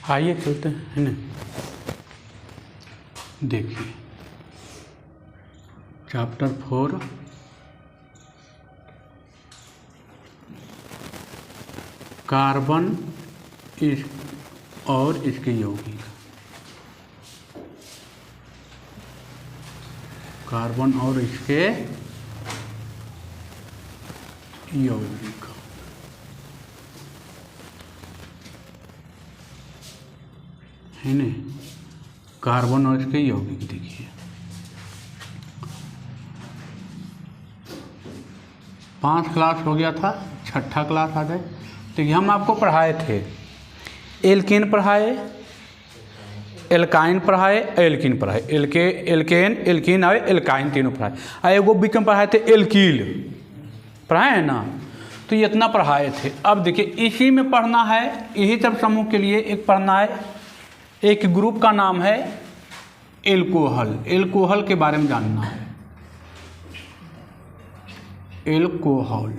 आइए चलते हैं ना, देखिए चैप्टर 4 कार्बन और इसके यौगिक। कार्बन और इसके यौगिक। है ना, कार्बन और इसके यौगिक देखिए 5 क्लास हो गया था, 6ठा क्लास आ जाए। देखिए हम आपको पढ़ाए थे, एल्केन पढ़ाए, एल्काइन पढ़ाए, एल्किन पढ़ाए, एल्केन और एल्काइन तीनों पढ़ाए। और एगो बीच में पढ़ाए थे एल्कील, पढ़ाए हैं ना। तो ये इतना पढ़ाए थे। अब देखिए इसी में पढ़ना है, यही सब समूह के लिए एक पढ़ना है। एक ग्रुप का नाम है एल्कोहल। एल्कोहल के बारे में जानना है। एल्कोहल,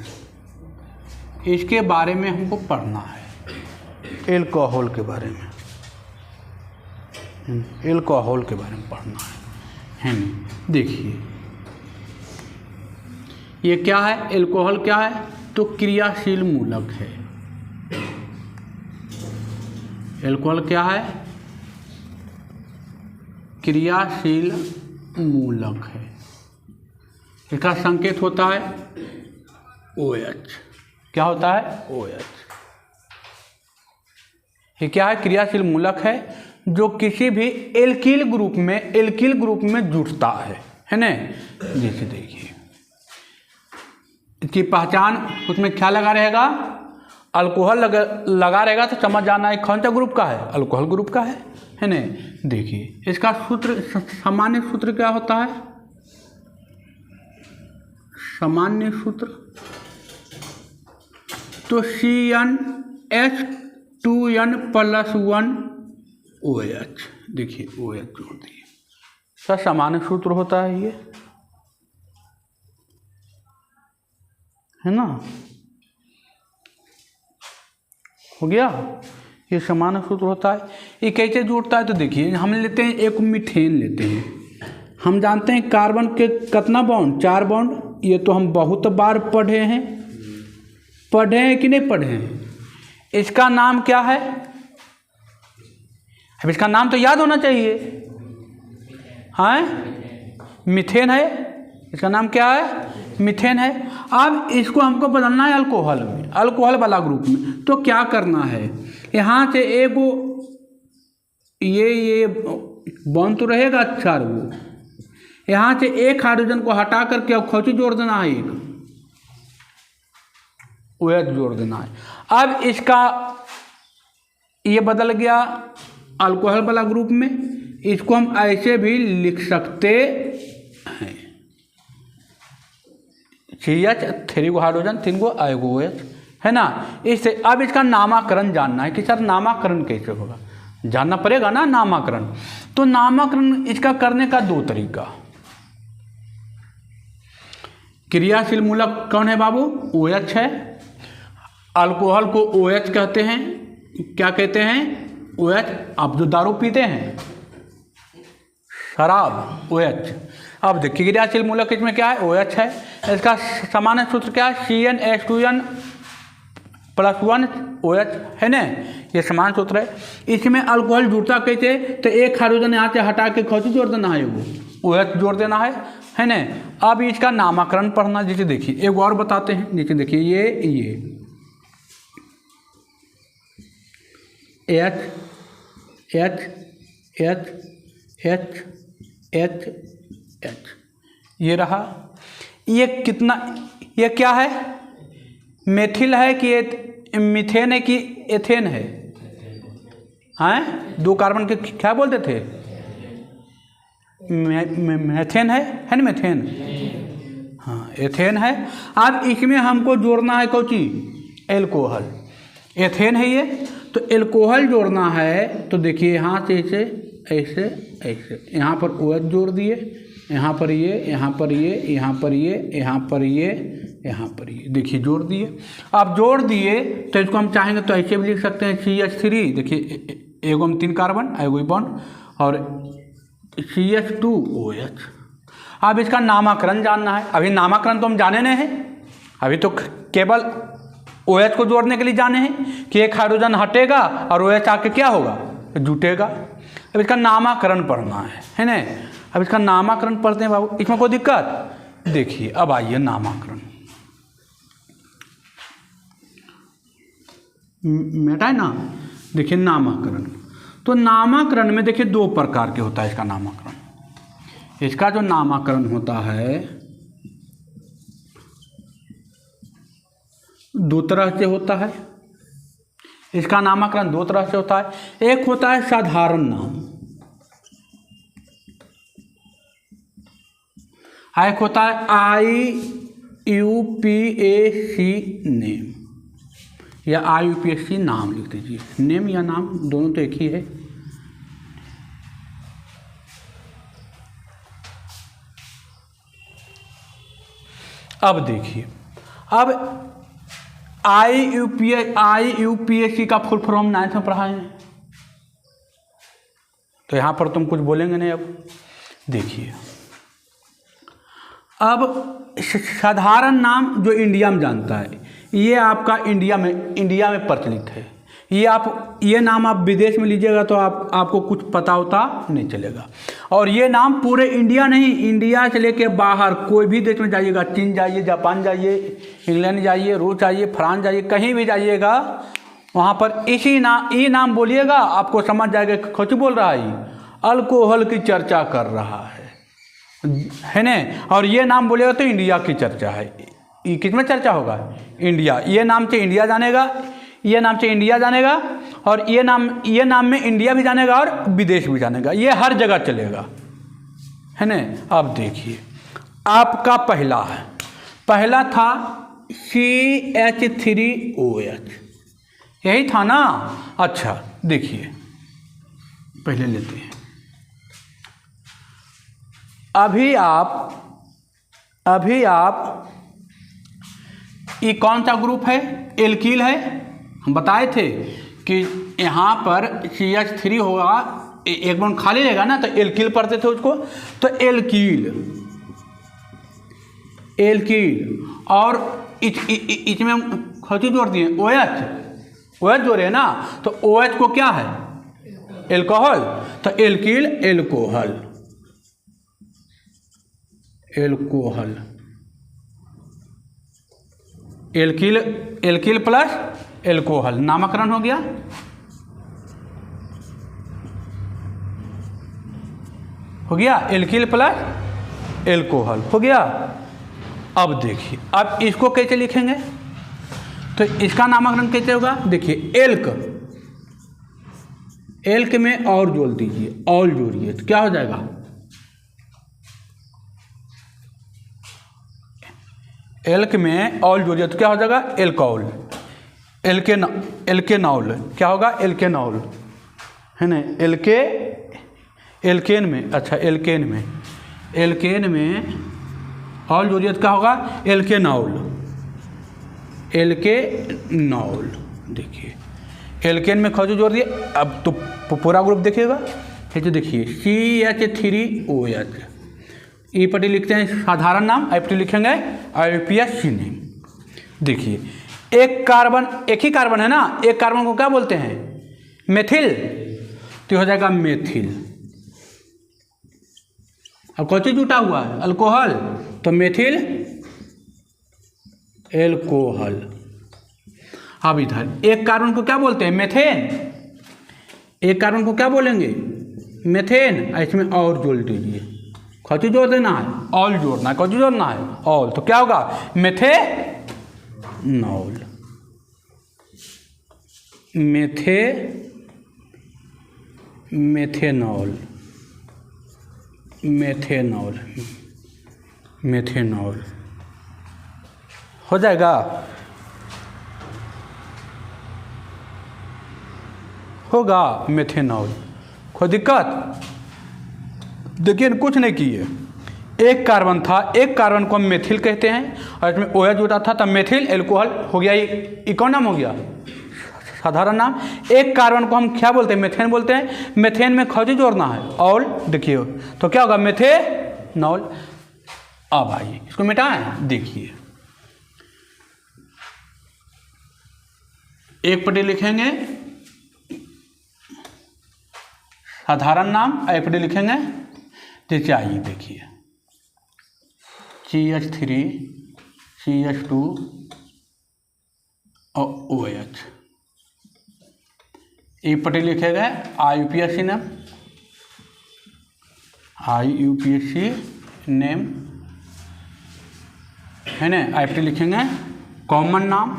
इसके बारे में हमको पढ़ना है। एल्कोहल के बारे में, एल्कोहल के बारे में पढ़ना है ना। देखिए ये क्या है, एल्कोहल क्या है, तो क्रियाशील मूलक है। एल्कोहल क्या है, क्रियाशील मूलक है। इसका संकेत होता है OH। क्या होता है, OH। ये क्या है, क्रियाशील मूलक है जो किसी भी एल्किल ग्रुप में जुड़ता है ना। जैसे देखिए इसकी पहचान, उसमें क्या लगा रहेगा, अल्कोहल लगा रहेगा तो समझ जाना है कौन सा ग्रुप का है, अल्कोहल ग्रुप का है ना। देखिए इसका सूत्र, सामान्य सूत्र क्या होता है, सामान्य सूत्र तो CnH2n+1 OH। देखिए OH जोड़ दिए, सर सामान्य सूत्र होता है ये, है ना। हो गया, ये सामान्य सूत्र होता है। ये कैसे जुड़ता है, तो देखिए हम लेते हैं एक मीथेन लेते हैं। हम जानते हैं कार्बन के कितना बॉन्ड, 4 बॉन्ड। ये तो हम बहुत बार पढ़े हैं कि नहीं पढ़े हैं। इसका नाम क्या है, अब इसका नाम तो याद होना चाहिए, हाँ मीथेन है। इसका नाम क्या है, मीथेन है। अब इसको हमको बदलना है अल्कोहल में, अल्कोहल वाला ग्रुप में। तो क्या करना है, यहाँ से एगो ये बॉन्ड तो रहेगा 4 गो, यहाँ से एक हाइड्रोजन को हटा करके अब खोची जोड़ देना है, एक OH जोड़ देना है। अब इसका ये बदल गया अल्कोहल वाला ग्रुप में। इसको हम ऐसे भी लिख सकते हैं, CH 3 गो हाइड्रोजन, 3 गो एगो OH, है ना। इससे अब इसका नामकरण जानना है कि सर नामकरण कैसे होगा, जानना पड़ेगा ना नामकरण। तो नामकरण इसका करने का 2 तरीका। क्रियाशील मूलक कौन है बाबू, OH है। अल्कोहल को OH कहते हैं, क्या कहते हैं, OH। आप जो दारू पीते हैं, शराब, OH। अब देखिए क्रियाशील मूलक इसमें क्या है, OH है। इसका सामान्य सूत्र क्या है, CnH2n+1 OH, है ना। ये समान सूत्र है। इसमें अल्कोहल जुड़ता कैसे, तो एक हाइड्रोजन यहाँ से हटा के खोची जोड़ देना है, वो OH जोड़ देना है ना। अब इसका नामकरण पढ़ना। जैसे देखिए एक और बताते हैं, जैसे देखिए ये H H H H H H ये रहा। ये कितना, ये क्या है, मेथिल है कि मीथेन है कि एथेन है, हैं 2 कार्बन के क्या बोलते थे, मेथेन है ना, मेथेन, हाँ एथेन है। अब इसमें हमको जोड़ना है कौची, एल्कोहल। एथेन है ये, तो एल्कोहल जोड़ना है। तो देखिए यहाँ से ऐसे यहाँ पर OH जोड़ दिए, यहाँ पर ये, यहाँ पर ये, यहाँ पर ये, यहाँ पर ये, यहाँ पर ये, देखिए जोड़ दिए। अब जोड़ दिए तो इसको हम चाहेंगे तो ऐसे भी लिख सकते हैं CH3। देखिए एगो में 3 कार्बन, एगो बॉन्ड, और CH2OH। अब इसका नामकरण जानना है। अभी नामकरण तो हम जाने नहीं हैं, अभी तो केवल OH को जोड़ने के लिए जाने हैं कि एक हाइड्रोजन हटेगा और OH आके क्या होगा, जुटेगा। अब इसका नामकरण पढ़ना है ना। अब इसका नामकरण पढ़ते हैं बाबू, इसमें कोई दिक्कत? देखिए अब आइए नामकरण, बेटा है ना। देखिए नामकरण, तो नामकरण में देखिए 2 प्रकार के होता है इसका नामकरण। इसका जो नामकरण होता है 2 तरह से होता है। इसका नामकरण 2 तरह से होता है। एक होता है साधारण नाम, एक होता है IUPAC नेम, या IUPAC नाम लिख दीजिए। नेम या नाम दोनों तो एक ही है। अब देखिए, अब IUPAC का फुल फॉर्म 9th में पढ़ा है, तो यहाँ पर तुम कुछ बोलेंगे नहीं। अब देखिए, अब साधारण नाम जो इंडिया में जानता है, ये आपका इंडिया में प्रचलित है। ये नाम आप विदेश में लीजिएगा तो आपको कुछ पता होता नहीं चलेगा। और ये नाम पूरे इंडिया नहीं, इंडिया से लेके बाहर कोई भी देश में जाइएगा, चीन जाइए, जापान जाइए, इंग्लैंड जाइए, रूस जाइए, फ्रांस जाइए, कहीं भी जाइएगा, वहाँ पर ये नाम बोलिएगा, आपको समझ जाएगा कुछ बोल रहा है, अल्कोहल की चर्चा कर रहा है ना। और ये नाम बोलेगा तो इंडिया की चर्चा है। ये किस में चर्चा होगा? इंडिया। ये नाम से इंडिया जानेगा, ये नाम से इंडिया जानेगा, और ये नाम में इंडिया भी जानेगा और विदेश भी जानेगा, ये हर जगह चलेगा, है ना। अब देखिए, आपका पहला था CH3OH, यही था ना। अच्छा देखिए, पहले लेते हैं। अभी आप ये कौन सा ग्रुप है? एल्कील है। हम बताए थे कि यहाँ पर CH3 होगा, एक बॉन्ड खाली रहेगा ना, तो एल्कील पढ़ते थे उसको। तो एल्कील और इसमें खची जोड़ दिए OH जोड़े है ना, तो OH को क्या है? एल्कोहल। तो एल्कील एल्कील प्लस एल्कोहल, नामकरण हो गया। एल्कील प्लस एल्कोहल हो गया। अब देखिए, अब इसको कैसे लिखेंगे? तो इसका नामकरण कैसे होगा? देखिए, एल्क में और जोड़ दीजिए, ऑल जोड़िए, तो क्या हो जाएगा? एल्क में ऑल जोड़िए तो क्या हो जाएगा? एल्कोहल। एल्केनॉल क्या होगा? एल्केनॉल, है ना। एल्केन में, अच्छा एल्केन में ऑल जोड़िए तो क्या होगा? एल्केनॉल। देखिए, एल्केन में खजू जोड़ दिए। अब तो पूरा ग्रुप देखिएगा, ये तो देखिए CH3OH, ई पट्टी लिखते हैं साधारण नाम, आई पट्टी लिखेंगे IUPAC नेम। देखिए, एक ही कार्बन है ना, एक कार्बन को क्या बोलते हैं? मेथिल, तो हो जाएगा मेथिल। अब कौन सी जुटा हुआ है? अल्कोहल, तो मेथिल एल्कोहल। अब इधर एक कार्बन को क्या बोलते हैं? मेथेन। एक कार्बन को क्या बोलेंगे? मेथेन। इसमें और जोड़ दीजिए, कौन जोड़ देना है? ऑल जोड़ना है। कौन जोड़ना है? ऑल। तो क्या होगा? मेथेनॉल। मेथेनॉल हो जाएगा। होगा मेथेनॉल, कोई दिक्कत? देखिए, कुछ नहीं किए, एक कार्बन था, एक कार्बन को हम मेथिल कहते हैं, और इसमें OH जुटा था, तब मेथिल एल्कोहल हो गया। ये कौन नाम हो गया? साधारण नाम। एक कार्बन को हम क्या बोलते हैं? मेथेन बोलते हैं। मेथेन में खौजी जोड़ना है ऑल, देखिए तो क्या होगा? मेथेनॉल। अब आइए इसको मिटाएं, देखिए एक पट्टी लिखेंगे साधारण नाम, एक पट्टी लिखेंगे जैसे आइए देखिए CH3 CH2 और OH। एक पट्टी लिखे गए IUPAC नेम, IUPAC नेम है ना। IPT लिखेंगे कॉमन नाम,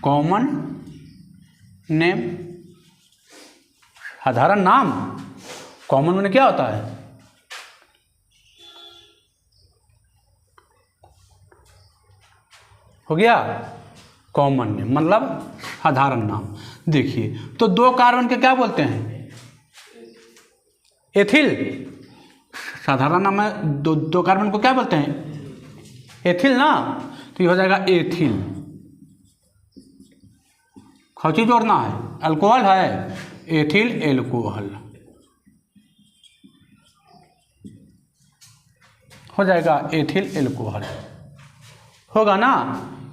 कॉमन नेम। साधारण नाम कॉमन में क्या होता है? हो गया कॉमन नेम मतलब साधारण नाम। देखिए तो दो कार्बन के क्या बोलते हैं? एथिल। साधारण नाम में दो कार्बन को क्या बोलते हैं? एथिल ना, तो ये हो जाएगा एथिल। खौची जोड़ना है, अल्कोहल है, एथिल एल्कोहल हो जाएगा, एथिल एल्कोहल होगा ना,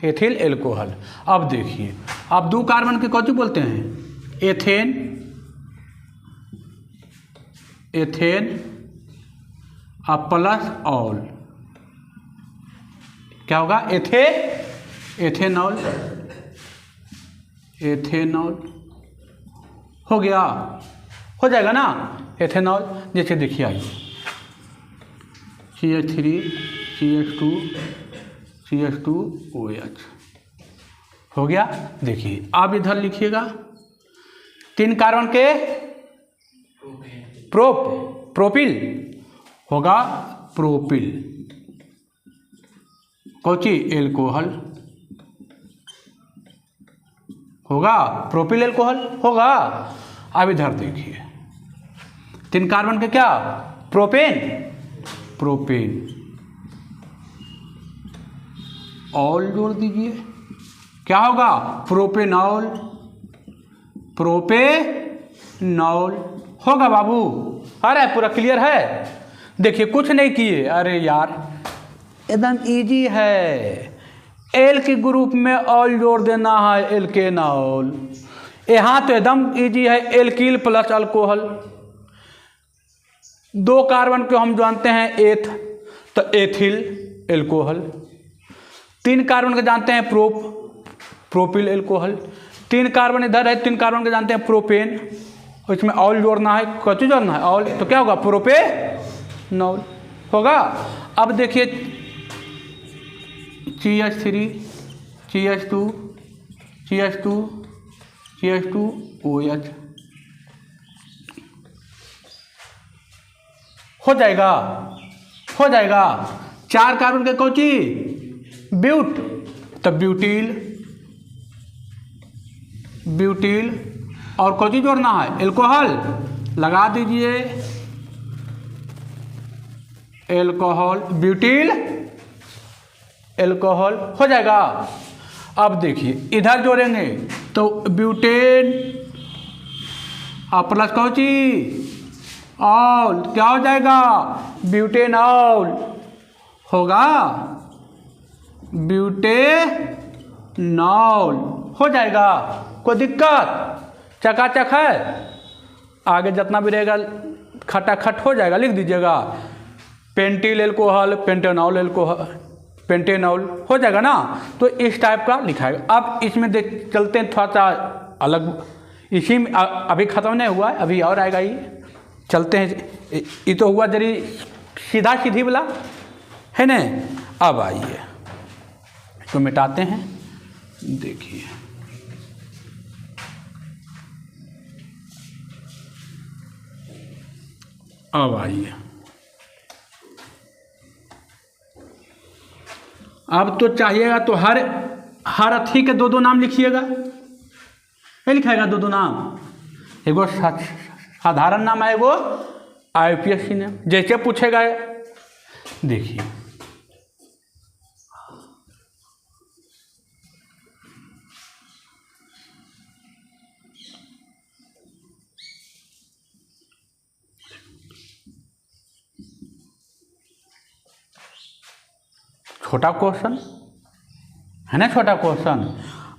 एथिल एल्कोहल। अब देखिए अब दो कार्बन के कौची बोलते हैं? एथेन, एथेन अब प्लस ऑल क्या होगा? एथेनॉल, एथेनॉल हो गया, हो जाएगा ना एथेनॉल। जैसे देखिए आइए CH3 CH2 CH2 OH हो गया। देखिए आप इधर लिखिएगा तीन कार्बन के प्रोपिल होगा, प्रोपिल कौची? एल्कोहल होगा, प्रोपिल एल्कोहल होगा। अब इधर देखिए तीन कार्बन के क्या? प्रोपेन, प्रोपेन ऑल जोड़ दीजिए क्या होगा? प्रोपेनॉल, प्रोपेनॉल होगा बाबू। अरे पूरा क्लियर है। देखिए कुछ नहीं किए, अरे यार एकदम इजी है। एल के ग्रुप में ऑल जोड़ देना है, एल्केनॉल। यहाँ तो एकदम इजी है, एल्किल प्लस अल्कोहल। दो कार्बन को हम जानते हैं एथ, तो एथिल एल्कोहल। तीन कार्बन को जानते हैं प्रोपिल एल्कोहल। तीन कार्बन इधर है, तीन कार्बन को जानते हैं प्रोपेन, इसमें ऑल जोड़ना है, कौन जोड़ना है? ऑल, तो क्या होगा? प्रोपेनॉल होगा। अब देखिए CH3 CH2 CH2 CH2 OH हो जाएगा, हो जाएगा। चार कार्बन के कौची? ब्यूट, तब ब्यूटील, ब्यूटील और कौची जोड़ना है? एल्कोहल लगा दीजिए, एल्कोहल, ब्यूटील एल्कोहल हो जाएगा। अब देखिए इधर जोड़ेंगे तो ब्यूटेन प्लस कौची? ऑल, क्या हो जाएगा? ब्यूटेनॉल होगा, ब्यूटेनॉल हो जाएगा। कोई दिक्कत? चकाचक है। आगे जितना भी रहेगा खटाखट हो जाएगा, लिख दीजिएगा pentyl alcohol, pentanol alcohol, pentanol हो जाएगा ना। तो इस टाइप का लिखाएगा। अब इसमें देख चलते हैं थोड़ा सा अलग, इसी में अभी ख़त्म नहीं हुआ है, अभी और आएगा ये। चलते हैं, ये तो हुआ जरी सीधा सीधी वाला है ना। अब आइए तो मिटाते हैं, देखिए अब आइए। अब तो चाहिएगा तो हर अथी के दो दो नाम लिखिएगा। नहीं लिखाएगा दो दो नाम, एगो साधारण नाम है, एगो IUPAC नाम, जैसे पूछेगा। देखिए छोटा क्वेश्चन है ना, छोटा क्वेश्चन।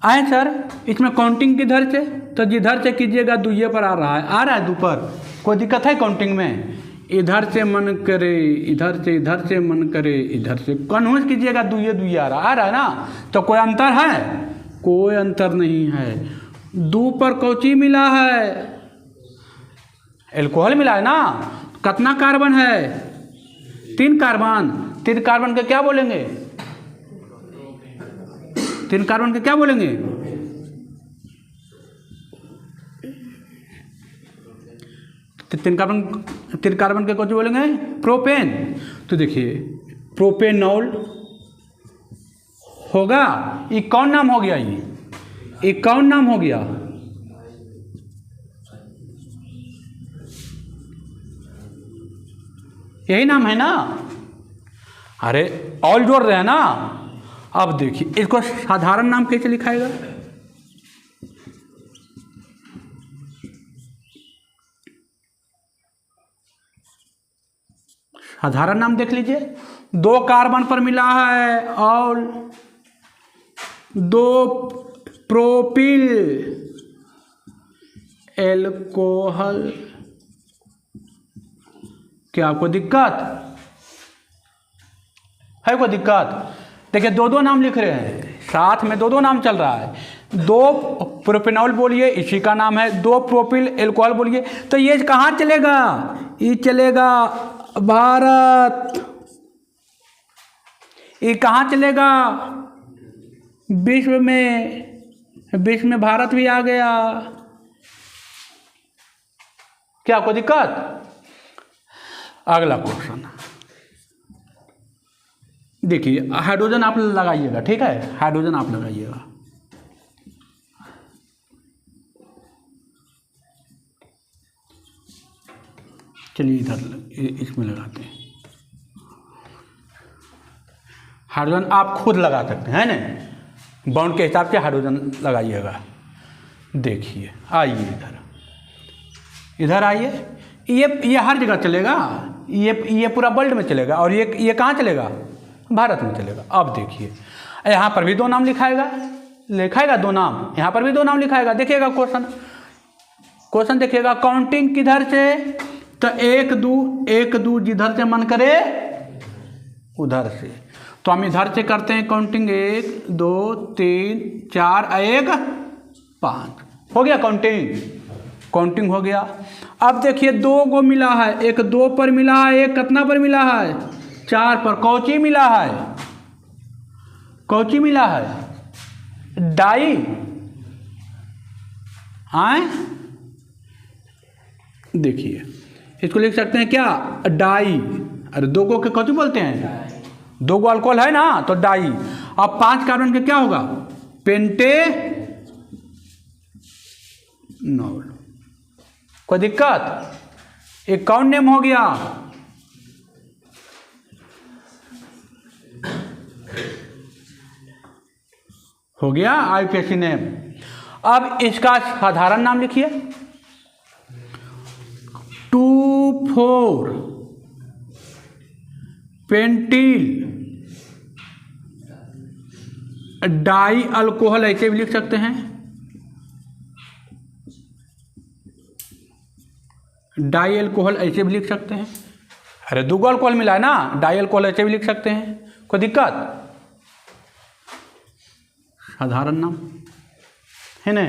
आए सर इसमें काउंटिंग किधर से, तो जिधर से कीजिएगा दुइये पर आ रहा है दो पर, कोई दिक्कत है काउंटिंग में? इधर से मन करे इधर से मन करे इधर से, कन्फ्यूज कीजिएगा दुइये आ रहा है ना, तो कोई अंतर है? कोई अंतर नहीं है। दो पर कौची मिला है? एल्कोहल मिला है ना। कितना कार्बन है? 3 कार्बन। 3 कार्बन के क्या बोलेंगे? 3 कार्बन के क्या बोलेंगे? तीन कार्बन के कौन बोलेंगे? प्रोपेन। तो देखिए प्रोपेनॉल होगा, ये कौन नाम हो गया? ये कौन नाम हो गया? यही नाम है ना। अरे ऑल जोड़ रहे हैं ना। अब देखिए इसको साधारण नाम कैसे लिखाएगा? साधारण नाम देख लीजिए। 2 कार्बन पर मिला है और 2 प्रोपिल एल्कोहल। क्या आपको दिक्कत है? कोई दिक्कत? देखिए 2 नाम लिख रहे हैं, साथ में 2 नाम चल रहा है। 2 प्रोपेनॉल बोलिए, इसी का नाम है। 2 प्रोपिल एल्कोहल बोलिए, तो ये कहाँ चलेगा? ये चलेगा भारत। ये कहाँ चलेगा? विश्व में भारत भी आ गया। क्या कोई दिक्कत? अगला क्वेश्चन देखिए, हाइड्रोजन आप लगाइएगा, ठीक है, हाइड्रोजन आप लगाइएगा। चलिए इधर इसमें लगाते हैं। हाइड्रोजन आप खुद लगा सकते हैं ना, बाउंड के हिसाब से हाइड्रोजन लगाइएगा। देखिए आइए इधर आइए। ये हर जगह चलेगा, ये पूरा वर्ल्ड में चलेगा, और ये कहाँ चलेगा? भारत में चलेगा। अब देखिए यहाँ पर भी 2 नाम लिखाएगा 2 नाम, यहाँ पर भी 2 नाम लिखाएगा। देखिएगा क्वेश्चन देखिएगा, काउंटिंग किधर से? तो 1 2 जिधर से मन करे उधर से। तो हम इधर से करते हैं काउंटिंग, 1 2 3 4 1 5 हो गया काउंटिंग हो गया। अब देखिए 2 को मिला है, एक 2 पर मिला है, एक कितना पर मिला है? 4 पर। कौची मिला है? डाई। हाँ देखिए इसको लिख सकते हैं क्या? डाई। अरे 2 को कौची बोलते हैं? 2 को अल्कोहल है ना, तो डाई। अब 5 कार्बन के क्या होगा? पेंटेनॉल। कोई दिक्कत? एक कौन नेम हो गया? हो गया आईपीएसी नेम। अब इसका साधारण नाम लिखिए, 2,4 पेंटिल डाई अल्कोहल, ऐसे भी लिख सकते हैं। डाई अल्कोहल ऐसे भी लिख सकते हैं। अरे 2 अल्कोहल मिला है ना, डाई अल्कोहल ऐसे भी लिख सकते हैं। कोई दिक्कत? साधारण नाम है ना।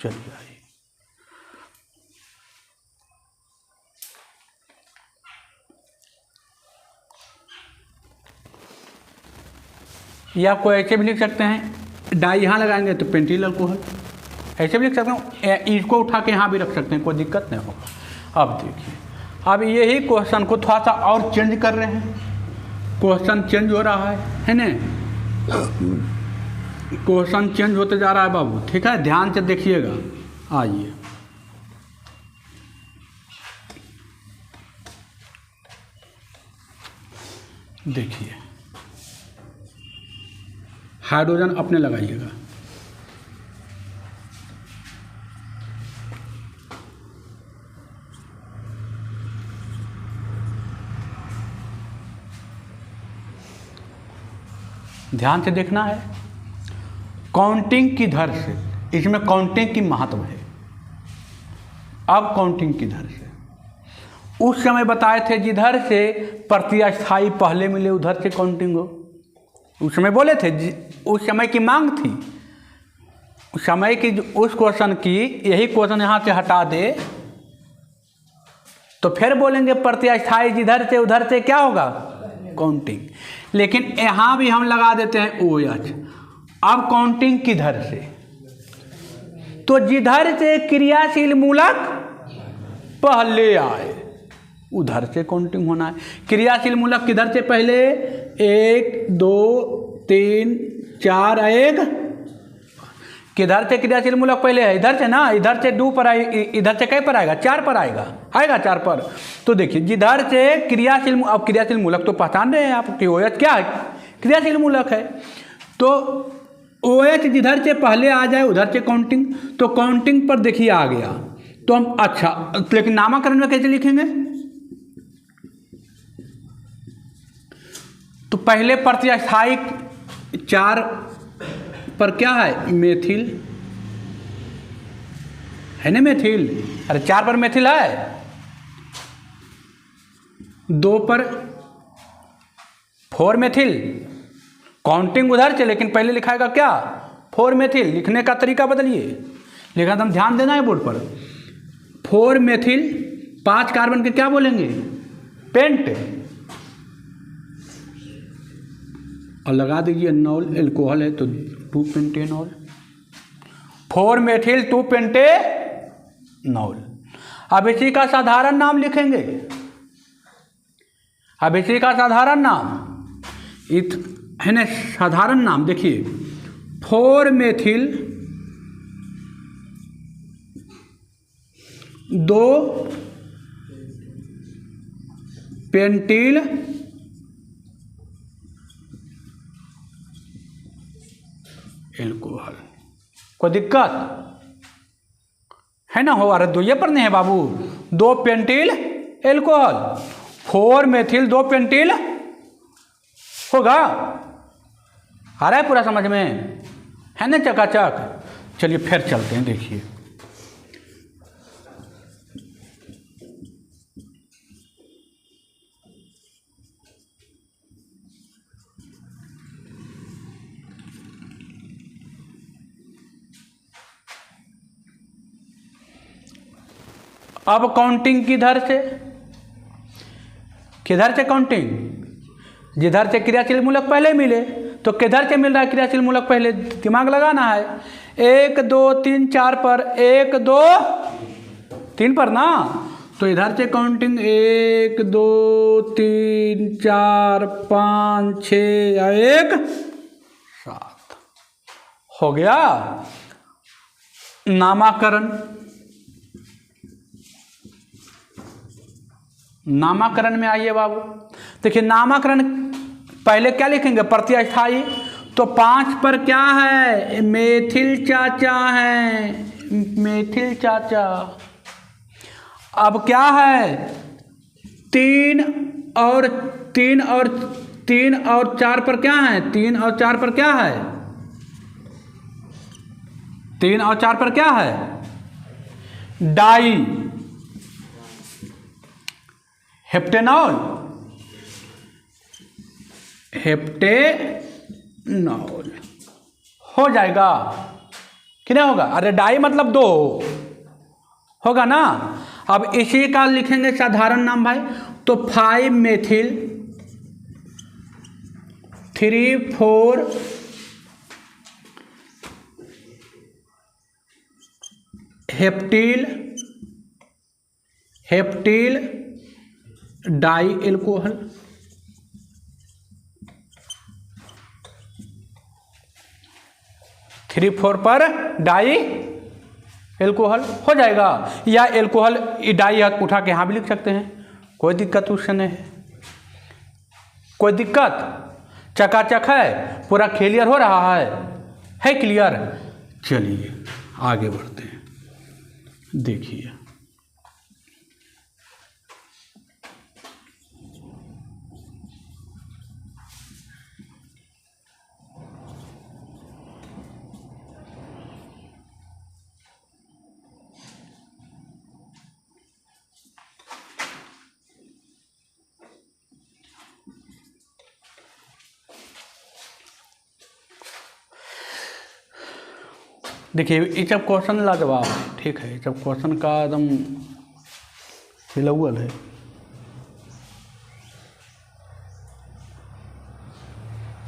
चलिए आइए, या आपको ऐसे भी लिख सकते हैं, डाई यहाँ लगाएंगे तो पेंटिल अल्कोहल, ऐसे भी लिख सकते हैं। इसको उठा के यहाँ भी रख सकते हैं, कोई दिक्कत नहीं होगा। अब देखिए, अब यही क्वेश्चन को थोड़ा सा और चेंज कर रहे हैं। क्वेश्चन चेंज हो रहा है ना, क्वेश्चन चेंज होते जा रहा है बाबू, ठीक है, ध्यान से देखिएगा। आइए देखिए, हाइड्रोजन अपने लगाइएगा। ध्यान से देखना है। काउंटिंग की दर से, इसमें काउंटिंग की महत्व है। अब काउंटिंग की दर से उस समय बताए थे जिधर से प्रतिस्थाई पहले मिले उधर से काउंटिंग हो। उस समय बोले थे, उस समय की मांग थी, उस समय की, उस क्वेश्चन की, यही क्वेश्चन यहाँ से हटा दे तो फिर बोलेंगे प्रतिस्थाई जिधर से उधर से क्या होगा, काउंटिंग। लेकिन यहाँ भी हम लगा देते हैं OH। अब काउंटिंग किधर से, तो जिधर से क्रियाशील मूलक पहले आए उधर से काउंटिंग होना है। क्रियाशील मूलक किधर से पहले, 1 2 3 4 1, किधर से क्रियाशील मूलक पहले है, इधर से ना, इधर से 2 पर आए, इधर से कई पर आएगा, 4 पर आएगा, 4 पर। तो देखिए जिधर से क्रियाशील, अब क्रियाशील मूलक तो पहचान रहे हैं आप कि OH क्या है, क्रियाशील मूलक है। तो OH जिधर से पहले आ जाए उधर से काउंटिंग। तो काउंटिंग पर देखिए आ गया तो हम, अच्छा लेकिन नामकरण में कैसे लिखेंगे, तो पहले प्रतिस्थाई 4 पर क्या है, मेथिल है ना, मेथिल, अरे 4 पर मेथिल है, 2 पर 4 मेथिल, काउंटिंग उधर से, लेकिन पहले लिखाएगा क्या, 4 मेथिल। लिखने का तरीका बदलिए, लेकिन हम ध्यान देना है बोर्ड पर। 4 मेथिल, 5 कार्बन के क्या बोलेंगे, पेंट, और लगा दीजिए नॉल, एल्कोहल है तो 2 पेंटेनॉल। 4 methyl 2 pentanol. अब इसी का साधारण नाम लिखेंगे, अब इसी का साधारण नाम है ना, साधारण नाम देखिए, 4 मेथिल 2 पेंटिल एल्कोहल। कोई दिक्कत है ना, हो, अरे 2 ये पर नहीं है बाबू, 2 पेंटिल एल्कोहल, 4 मेथिल 2 पेंटिल होगा। आ रहा है पूरा समझ में, है ना चकाचक। चलिए फिर चलते हैं, देखिए अब काउंटिंग किधर से, किधर से काउंटिंग, जिधर से क्रियाशील मूलक पहले मिले, तो किधर से मिल रहा है क्रियाशील मूलक पहले, दिमाग लगाना है। 1 2 3 4 पर, 1 2 3 पर ना, तो इधर से काउंटिंग 1 2 3 4 5 6 या 1 7 हो गया। नामाकरण, नामाकरण में आइए बाबू, देखिए नामाकरण पहले क्या लिखेंगे, प्रतिस्थाई। तो 5 पर क्या है, मेथिल चाचा है, मेथिल चाचा। अब क्या है, 3 और 4 पर क्या है, 3 और 4 पर क्या है, 3 और 4 पर क्या है, डाई हेप्टेनॉल, हेप्टेनॉल हो जाएगा कि नहीं होगा, अरे डाई मतलब 2 होगा ना। अब इसी का लिखेंगे साधारण नाम भाई, तो 5 मेथिल 3 4 हेप्टिल डाई एल्कोहल। 3 4 पर डाई एल्कोहल हो जाएगा, या एल्कोहल डाई उठा के यहाँ भी लिख सकते हैं, कोई दिक्कत उससे नहीं है, कोई दिक्कत, चकाचक है, पूरा क्लियर हो रहा है क्लियर। चलिए आगे बढ़ते हैं, देखिए देखिए ये सब क्वेश्चन लाजवाब है, ठीक है, ये सब क्वेश्चन का एकदम हिलौल है।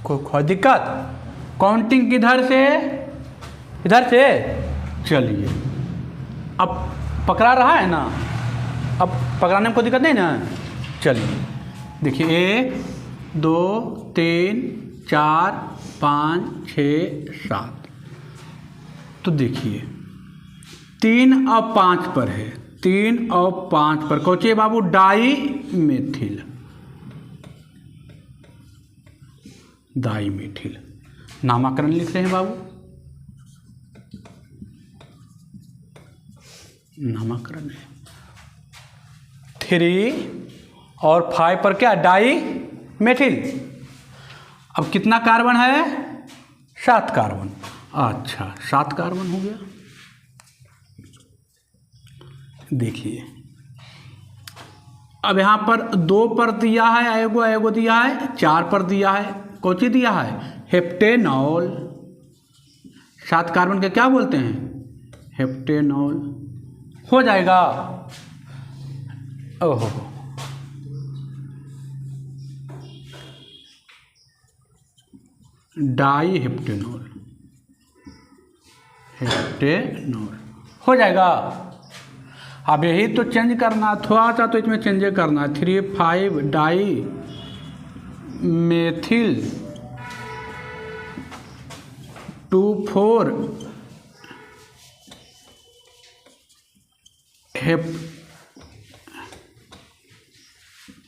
कोई दिक्कत? काउंटिंग किधर से? इधर से। चलिए अब पकड़ा रहा है ना, अब पकड़ाने में कोई दिक्कत नहीं ना। चलिए देखिए 1 2 3 4 5 6 7। तो देखिए 3 और 5 पर है, 3 और 5 पर कौन सी बाबू? Dimethyl, dimethyl. नामाकरण लिख रहे हैं बाबू, नामाकरण है। 3 और 5 पर क्या? Dimethyl. अब कितना कार्बन है? 7 कार्बन। अच्छा 7 कार्बन हो गया। देखिए अब यहाँ पर 2 पर दिया है एगो, एगो दिया है, 4 पर दिया है, कौन सी दिया है? हेप्टेनॉल। 7 कार्बन के क्या बोलते हैं? हेप्टेनॉल। हो जाएगा। ओहो डाई हेप्टेनॉल, हेप्टेनॉल हो जाएगा। अब यही तो चेंज करना, थोड़ा सा तो इसमें चेंज करना है। 3 5 dimethyl 2 4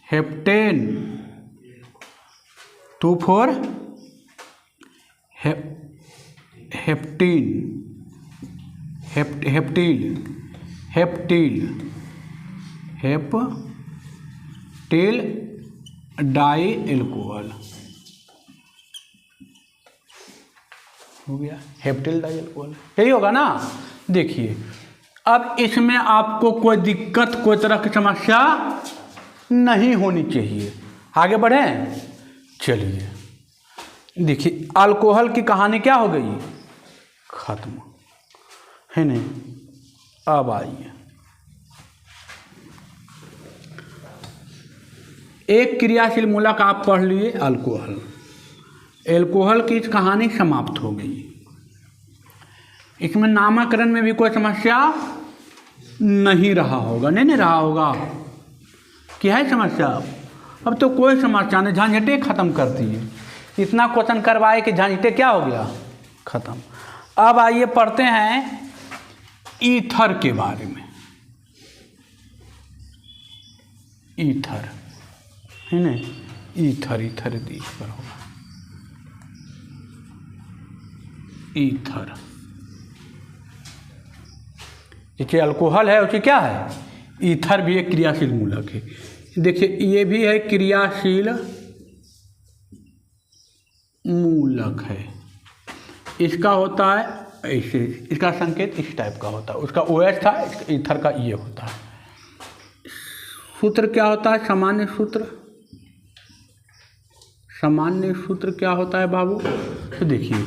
heptane 2 4 heptene heptyl heptyl heptyl di alcohol हो गया, हेप्टील डाई एल्कोहल, यही होगा ना। देखिए अब इसमें आपको कोई दिक्कत, कोई तरह की समस्या नहीं होनी चाहिए। आगे बढ़ें। चलिए देखिए अल्कोहल की कहानी क्या हो गई? खत्म है नहीं। अब आइए एक क्रियाशील मूलक आप पढ़ लिए अल्कोहल, एल्कोहल की कहानी समाप्त हो गई। इसमें नामकरण में भी कोई समस्या नहीं रहा होगा, नहीं रहा होगा। क्या है समस्या? अब तो कोई समस्या नहीं, झंझटें खत्म कर दिए। इतना क्वेश्चन करवाए कि झंझटें क्या हो गया? खत्म। अब आइए पढ़ते हैं ईथर के बारे में। ईथर है ना, ईथर, ईथर दी पर होगा ईथर। देखिए अल्कोहल है उसे क्या है? ईथर भी एक क्रियाशील मूलक है। देखिए ये भी है क्रियाशील मूलक है। इसका होता है ऐसे, इसका संकेत इस टाइप का होता है। उसका OH था, ईथर का ये होता है। सूत्र क्या होता है? सामान्य सूत्र। सामान्य सूत्र क्या होता है बाबू? तो देखिए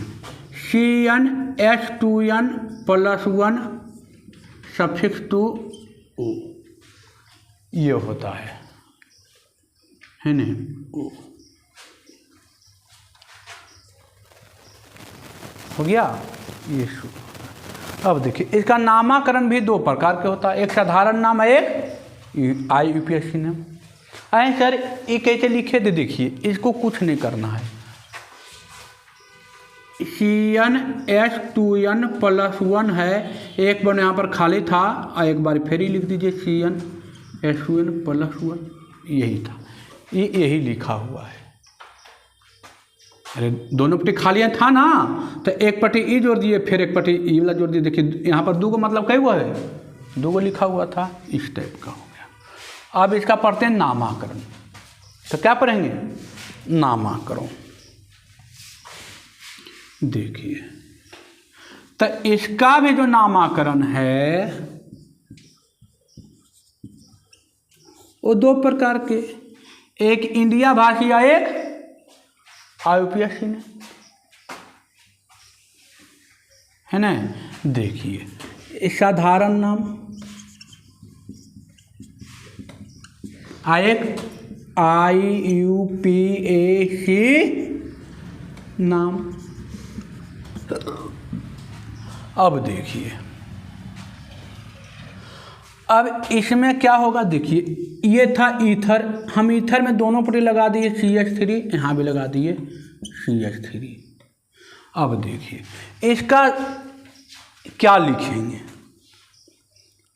CnH2n+1 सफिक्स 2O ये होता है ना O। हो गया ये सूत्र। अब देखिए इसका नामकरण भी 2 प्रकार के होता है, एक साधारण नाम है, एक IUPAC नाम। अरे सर ये कैसे लिखे थे? देखिए इसको कुछ नहीं करना है। CnH2n+1 है, एक बार यहाँ पर खाली था और एक बार फिर ही लिख दीजिए CnH2n+1, यही था, यही लिखा हुआ है। अरे दोनों पट्टी खाली था ना, तो एक पट्टी ई जोड़ दिए, फिर एक पट्टी ई वाला जोड़ दिए। देखिए यहाँ पर 2 मतलब कई हुआ है? 2 लिखा हुआ था, इस टाइप का हो गया। अब इसका पढ़ते हैं नामकरण। तो क्या पढ़ेंगे? नामकरण। देखिए तो इसका भी जो नामकरण है वो 2 प्रकार के, एक इंडिया भाषी या एक IUPAC ने, है ना। देखिए साधारण नाम एक IUPAC नाम। अब देखिए अब इसमें क्या होगा, देखिए ये था ईथर, हम ईथर में दोनों पट्टी लगा दिए CH3, यहाँ भी लगा दिए CH3। अब देखिए इसका क्या लिखेंगे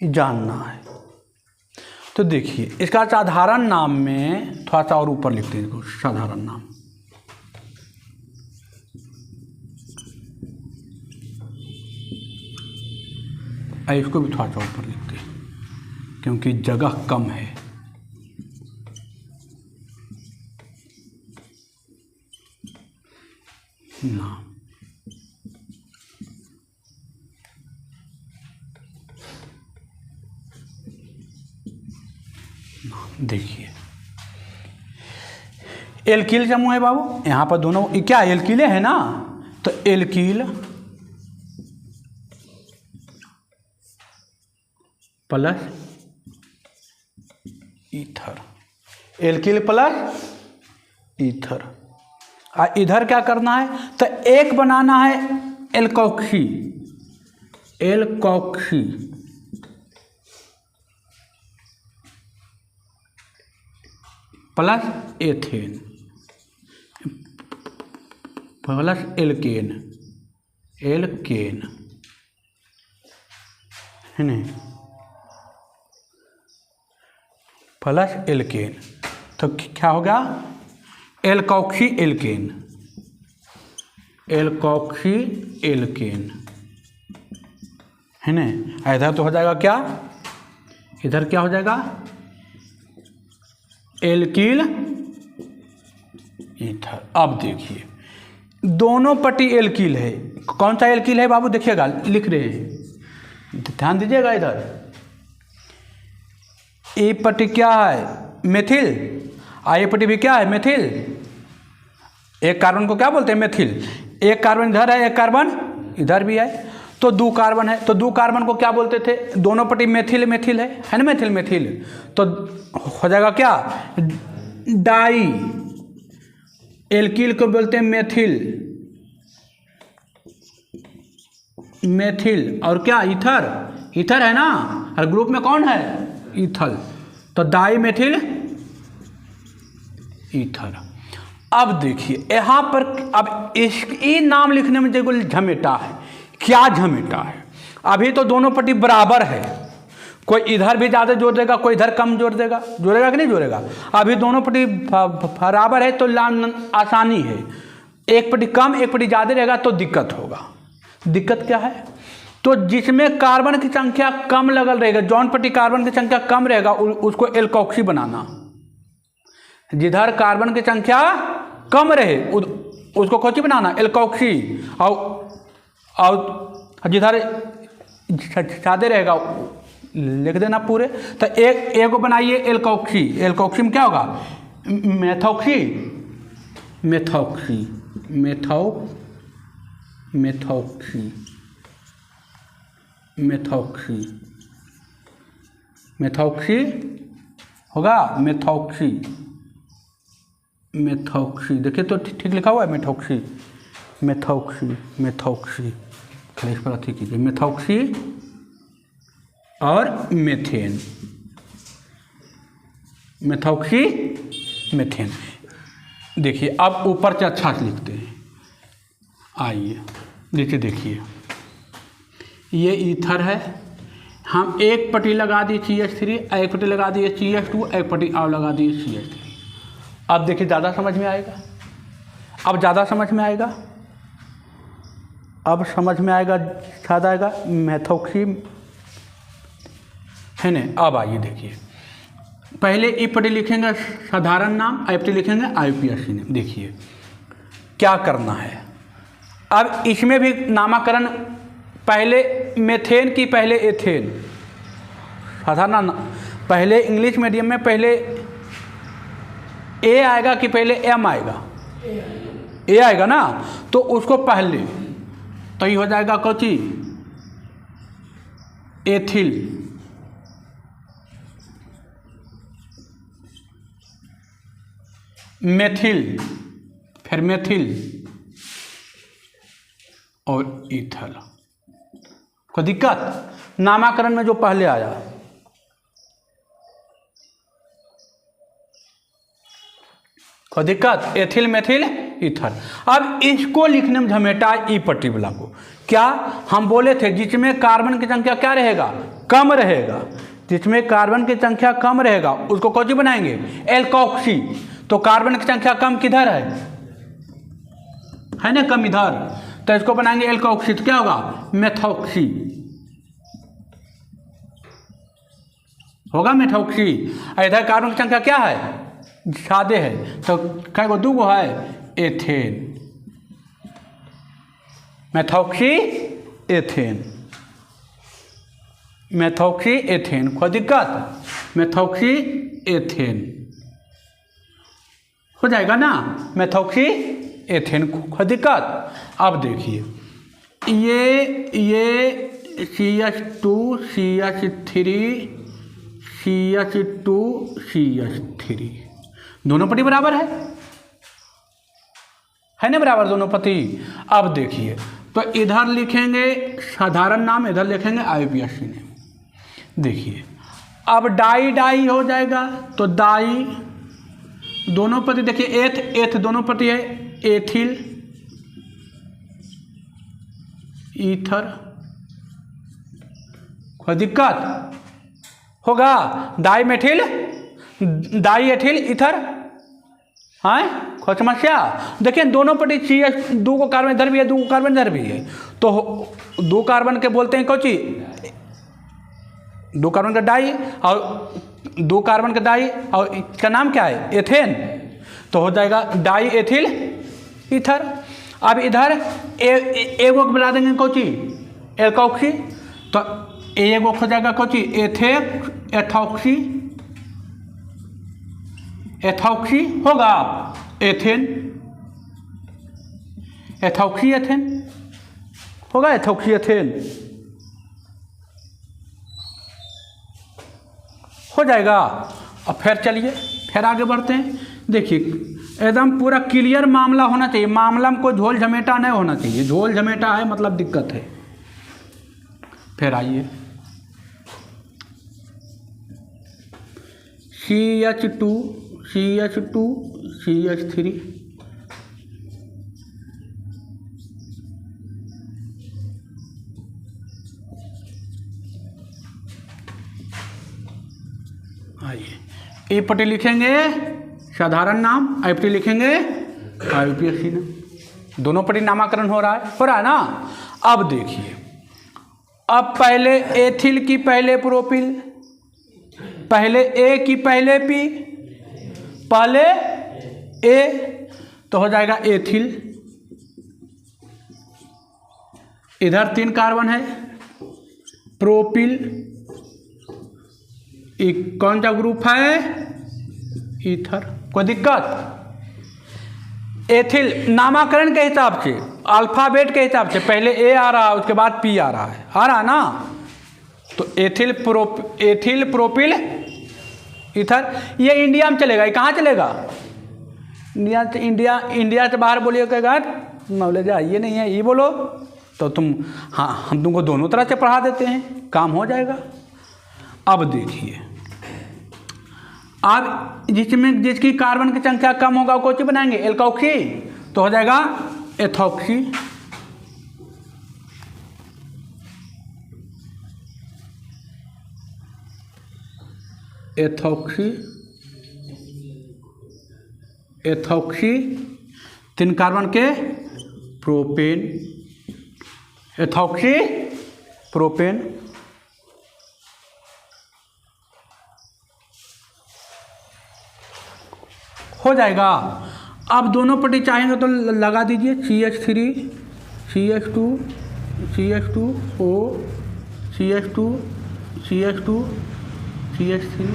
जानना है, तो देखिए इसका साधारण नाम में थोड़ा सा और ऊपर लिखते हैं, साधारण नाम इसको भी थोड़ा सा ऊपर लिखते हैं क्योंकि जगह कम है। नाम देखिए एल्किल समूह है बाबू, यहाँ पर दोनों क्या एल्किले है ना, तो alkyl plus ether, alkyl plus ether. इधर क्या करना है, तो एक बनाना है alkoxy, alkoxy plus ethane plus alkane, alkane है नहीं प्लस एल्केन, तो क्या होगा एल्कोक्सी एल्केन, एल्कोक्सी एल्केन है ना। इधर तो हो जाएगा क्या, इधर क्या हो जाएगा एल्किल ईथर। अब देखिए दोनों पट्टी एल्किल है, कौन सा एल्किल है बाबू देखिएगा, लिख रहे हैं ध्यान दीजिएगा। इधर ये पट्टी क्या है मेथिल, ये पट्टी भी क्या है मेथिल, एक कार्बन को क्या बोलते हैं मेथिल, एक कार्बन इधर है एक कार्बन इधर भी है, तो दो कार्बन है, तो दो कार्बन को क्या बोलते थे, दोनों पट्टी मेथिल मेथिल है ना, मेथिल मेथिल, तो हो जाएगा क्या डाई, एल्किल को बोलते हैं मेथिल, मेथिल और क्या ईथर, ईथर है ना, और ग्रुप में कौन है ईथल, तो डाई मेथिल ईथर। अब देखिए यहाँ पर अब ये नाम लिखने में देखो झमेटा है, क्या झमेटा है, अभी तो दोनों पट्टी बराबर है, कोई इधर भी ज़्यादा जोड़ देगा कोई इधर कम जोड़ देगा, जोड़ेगा कि नहीं जोड़ेगा, अभी दोनों पट्टी बराबर है तो आसानी है, एक पट्टी कम एक पट्टी ज़्यादा रहेगा तो दिक्कत होगा। दिक्कत क्या है, तो जिसमें कार्बन की संख्या कम लगल रहेगा, जौन पट्टी कार्बन की संख्या कम रहेगा उसको एल्कोक्सी बनाना, जिधर कार्बन की संख्या कम रहे उसको कौन सी बनाना एल्कोक्सी, और जिधर ज़्यादा रहेगा लिख देना पूरे, तो एक को बनाइए एल्कोक्सी, एल्कोक्सी में क्या होगा methoxy, methoxy methoxy methoxy methoxy होगा, मेथोक्सी मेथोक्सी देखिए तो ठीक लिखा हुआ है मेथोक्सी, मेथोक्सी मेथोक्सी खाली इस पर ठीक कीजिए, मेथोक्सी और मेथेन, मेथोक्सी मेथेन। देखिए अब ऊपर से अच्छा से लिखते हैं, आइए नीचे देखिए ये ईथर है, हम एक पट्टी लगा दी CH3, एक पट्टी लगा दी CH2, एक पट्टी और लगा दी CH3। अब देखिए ज़्यादा समझ में आएगा, अब ज़्यादा समझ में आएगा, अब समझ में आएगा ज़्यादा आएगा मेथोक्सी है ना। अब आइए देखिए पहले ई पट्टी लिखेंगे साधारण नाम, आई पट्टी लिखेंगे IUPAC नाम। देखिए क्या करना है, अब इसमें भी नामकरण पहले मेथेन की पहले एथेन, साधारण पहले इंग्लिश मीडियम में पहले ए आएगा कि पहले एम आएगा, ए आएगा ना, तो उसको पहले तो ये हो जाएगा कौची एथिल, मेथिल, फिर मेथिल और ईथल। कोई दिक्कत? नामाकरण में जो पहले आया, कोई दिक्कत? Ethyl, methyl, ether. अब इसको लिखने में झमेटा ई पर्टिकुलर को। क्या हम बोले थे? जिसमें कार्बन की संख्या क्या रहेगा? कम रहेगा। जिसमें कार्बन की संख्या कम रहेगा उसको कौन सी बनाएंगे? एल्कोक्सी। तो कार्बन की संख्या कम किधर है ना? कम इधर, तो इसको बनाएंगे एल्कोक्सी। तो क्या होगा? मेथॉक्सी होगा, मेथॉक्सी। इधर कार्बन की संख्या क्या है? सादे है, तो कई गो? 2 गो है, ethane, methoxy ethane, methoxy ethane. कोई दिक्कत? मेथॉक्सी एथेन हो जाएगा ना? Methoxy ethane. कोई दिक्कत? अब देखिए, ये CH2 CH3 CH2 CH3 दोनों पट्टी बराबर है ना? बराबर दोनों पट्टी। अब देखिए, तो इधर लिखेंगे साधारण नाम, इधर लिखेंगे IUPAC नेम। देखिए, अब डाई डाई हो जाएगा, तो डाई दोनों पट्टी। देखिए एथ एथ दोनों पट्टी है, एथिल, ईथर। कोई दिक्कत? होगा? Dimethyl, diethyl, ether. हाँ, कोई समस्या? देखिए दोनों पट्टी CH, 2 को कार्बन इधर भी है, 2 को कार्बन इधर भी है, तो 2 कार्बन के बोलते हैं कौची? 2 कार्बन का डाई, और 2 कार्बन का डाई, और इसका नाम क्या है? एथेन। तो हो जाएगा डाई एथिल ईथर। अब इधर एगो बना देंगे कौची? एल्कोक्सी। तो एगो हो जाएगा कौची? एथॉक्सी, एथॉक्सी होगा, एथेन, एथॉक्सी एथेन होगा, एथॉक्सी एथेन हो जाएगा। अब फिर चलिए, फिर आगे बढ़ते हैं। देखिए एकदम पूरा क्लियर मामला होना चाहिए, मामला में कोई झोल झमेटा नहीं होना चाहिए। झोल झमेटा है मतलब दिक्कत है। फिर आइए, CH2 CH2 CH3 आइए, ए पट्टी लिखेंगे साधारण नाम, आई पट्टी लिखेंगे IUPAC नाम। दोनों पट्टी नामाकरण हो रहा है ना? अब देखिए, अब पहले एथिल की पहले प्रोपिल, पहले ए की पहले पी, पहले ए, तो हो जाएगा एथिल। इधर 3 कार्बन है, प्रोपिल। एक कौन सा ग्रुप है? ईथर। कोई दिक्कत? एथिल नामाकरण के हिसाब से, अल्फाबेट के हिसाब से पहले ए आ रहा है, उसके बाद पी आ रहा है ना? तो एथिल प्रोपिल ईथर। ये इंडिया में चलेगा, ये कहाँ चलेगा? इंडिया से बाहर बोलिए, कहेगा नॉलेज ये नहीं है, ये बोलो तो तुम, हाँ हम तुमको दोनों तरह से पढ़ा देते हैं, काम हो जाएगा। अब देखिए, अब जिसकी कार्बन की संख्या कम होगा वो कौन सी बनाएंगे? एल्कोक्सी। तो हो जाएगा एथॉक्सी, एथॉक्सी, एथॉक्सी। 3 कार्बन के प्रोपेन, एथॉक्सी प्रोपेन। हो जाएगा। अब दोनों पट्टी चाहेंगे तो लगा दीजिए, CH3 CH2 CH2O CH2 CH2 CH3,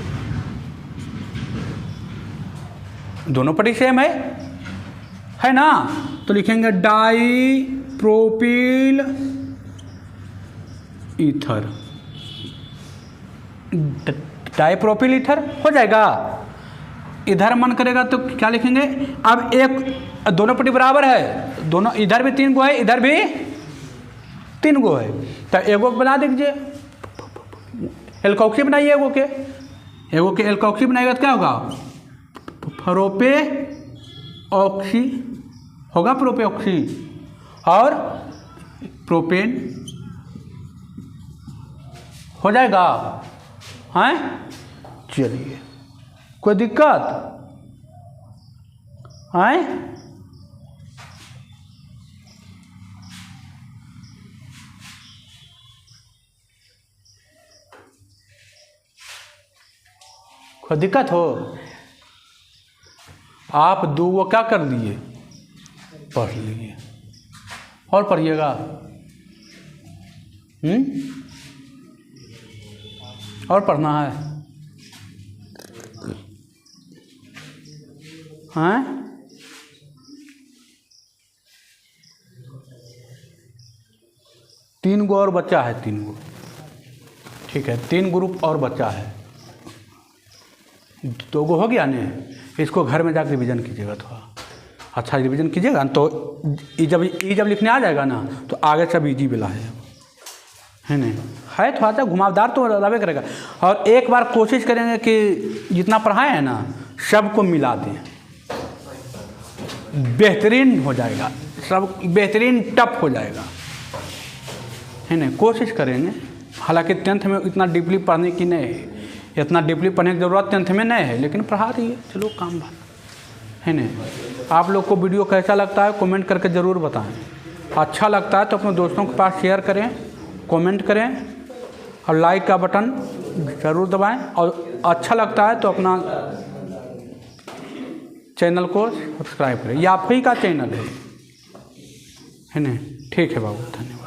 दोनों पट्टी सेम है ना? तो लिखेंगे डाई प्रोपिल ईथर, डाइप्रोपिल ईथर हो जाएगा। इधर मन करेगा तो क्या लिखेंगे, अब एक दोनों पट्टी बराबर है, दोनों इधर भी 3 गो है, इधर भी 3 गो है, तो एगो बना दीजिए, एल्कोक्सी बनाइए एगो के एल्कोक्सी बनाइएगा तो क्या होगा, प्रोपे ऑक्सी होगा, प्रोपे ऑक्सी और प्रोपेन हो जाएगा। हैं, चलिए कोई दिक्कत हैं? कोई दिक्कत हो? आप 2 वो क्या कर लिए, पढ़ लिए, और पढ़िएगा। और पढ़ना है, हैं? तीन गो और बच्चा है, 3 गो, ठीक है, 3 ग्रुप और बच्चा है, 2 गो हो गया ने। इसको घर में जाकर रिवीजन कीजिएगा, थोड़ा अच्छा रिवीजन कीजिएगा, तो जब लिखने आ जाएगा ना तो आगे सब इजी वाला है नहीं, है थोड़ा सा घुमावदार तो रहे करेगा। और एक बार कोशिश करेंगे कि जितना पढ़ाए हैं ना सबको मिला दें, बेहतरीन हो जाएगा, सब बेहतरीन टफ हो जाएगा, है नहीं, कोशिश करेंगे। हालांकि 10th में इतना डीपली पढ़ने की नहीं है, इतना डीपली पढ़ने की ज़रूरत 10th में नहीं है, लेकिन पढ़ा रही है, चलो काम बात है नहीं। आप लोग को वीडियो कैसा लगता है कमेंट करके ज़रूर बताएं, अच्छा लगता है तो अपने दोस्तों के पास शेयर करें, कमेंट करें और लाइक का बटन ज़रूर दबाएं, और अच्छा लगता है तो अपना चैनल को सब्सक्राइब करें, ये आप ही का चैनल है नहीं। ठीक है बाबू, धन्यवाद।